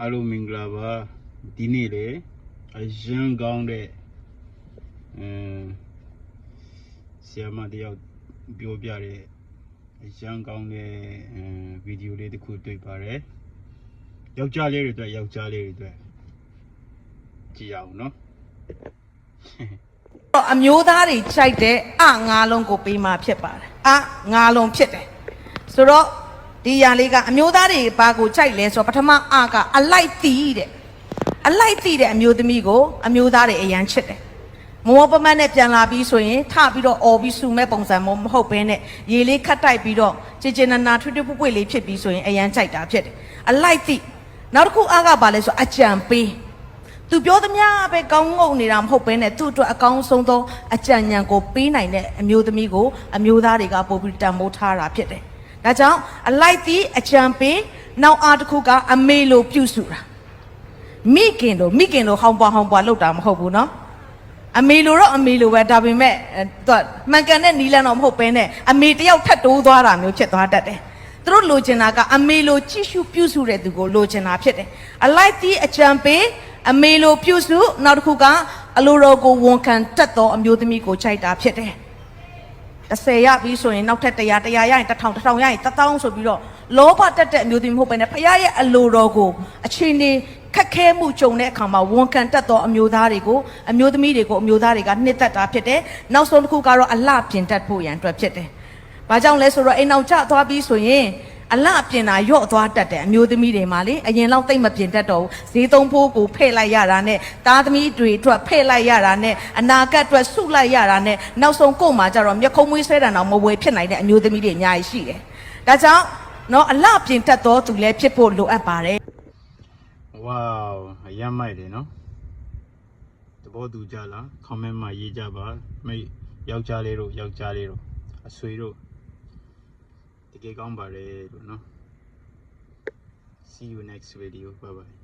အားလုံးမင်္ဂလာပါဒီနေ့လေအရန်ကောင်းတဲ့ဆီယမတယောက်ပြောပြတဲ့အရန်ကောင်းတဲ့ဗီဒီယိုလေးတစ်ခုတွေ့ပါတယ်ယောက်ျားလေးတွေအတွက်ကြည့်ရအောင်နော်အမျိုးသားတွေခြိုက်တဲ့အငါးလုံးကိုပေးမှဖြစ်ပါတယ်ငါးလုံးဖြစ်တယ်ဆိုတော့ဒီຢာလေးကအမျိုးသားတွေဘာကိုခြိုက်လဲဆိုတော့ပထမကအလိုက်တီးတဲ့အလိုက်တီးတဲ့အမျိုးသမီးကိုအမျိုးသားတွေအရန်ချစ်တယ်မောပမတ်နဲ့ပြန်လာပြီးဆိုရင်ထပြီးတော့အော်ပြီးဆူမဲ့ပုံစံမဟုတ်ဘဲနဲ့ရေလေးခတ်တိုက်ပြီးတော့ချင်နာထွေးထွေးပွေ့လေးဖြစ်ပြီးဆိုရင်အရန်ခြိုက်တာဖြစ်တယ်အလိုက်တီးနောက်တစ်ခုကဘာလဲဆိုအကြံပေးသူပြောသမျှပဲကောင်းငုံနေတာမဟုတ်ဘဲနဲ့သူ့အတွက်အကောင်းဆုံးသောအကြံဉာဏ်ကိုပေးနိုင်တဲ့အမျိုးသမီးကိုအမျိုးသားတွေကပို့ပြီးတန်ဖိုးထားတာဖြစ်တယ်။ဒါကြောင့်အလိုက်တီးအကြံပေးနောက်အားတစ်ခုကအမေလိုပြုစုတာမိခင်တို့ဟောင်းပွားလောက်တာမဟုတ်ဘူးနော်။အမေလိုတော့အမေလိုပဲဒါပေမဲ့သူမှန်ကန်တဲ့နီးလန်းတော့မဟုတ်ဘဲနဲ့အမေတယောက်ထပ်တိုးသွားတာမျိုးဖြစ်သွားတတ်တယ်။သူတို့လိုချင်တာကအမေလိုကြည့်ရှုပြုစုတဲ့သူကိုလိုချင်တာဖြစ်တယ်။အလိုက်တီးအကြံပေးအမေလိုပြုစုနောက်တစ်ခုကအလိုတော်ကိုဝန်ခံတတ်သောအမျိုးသမီးကိုခြိုက်တာဖြစ်တယ်10ရပြီးဆိုရင်နောက်ထပ်100ရရင်1000ရရင်1000ဆိုပြီးတော့လောဘတက်တဲ့အမျိုးသမီးမဟုတ်ဘဲနဲ့ဖခင်ရဲ့အလိုတော်ကိုအချိန်နေခက်ခဲမှုကြုံတဲ့အခါမှာဝန်ခံတတ်သောအမျိုးသားတွေကိုအမျိုးသမီးတွေကိုအမျိုးသားတွေကနှစ်သက်တာဖြစ်တယ်နောက်ဆုံးတစ်ခုကတော့အလှပြင်တတ်ဖို့ရန်အတွက်ဖြစ်တယ်ဘာကြောင့်လဲဆိုတော့အိမ်အောင်ကျသွားပြီးဆိုရင်အလှပြင်တာရော့သွားတတ်တယ်အမျိုးသမီးတွေမှာလေအရင်လောက်သိမ့်မပြင်တတ်တော့ဘူးဈေးသုံးဖို့ကိုဖဲ့လိုက်ရတာနဲ့သားသမီးတွေအတွက်ဖဲ့လိုက်ရတာနဲ့အနာဂတ်အတွက်ဆုလိုက်ရတာနဲ့နောက်ဆုံးကို့မှာကျတော့မျက်ခုံးမွေးဆွဲတာတော့မဝယ်ဖြစ်နိုင်တဲ့အမျိုးသမီးတွေအများကြီးရှိတယ်ဒါကြောင့်နော်အလှပြင်တတ်တော့သူလည်းဖြစ်ဖို့လိုအပ်ပါတယ်ဝေါအရမ်းမိုက်တယ်နော်တဘောသူကြလား comment မှာရေးကြပါမိယောက်ျားလေးတို့အဆွေတို့တကယ်ကောင်းပါတယ်လို့နော် see you next video bye bye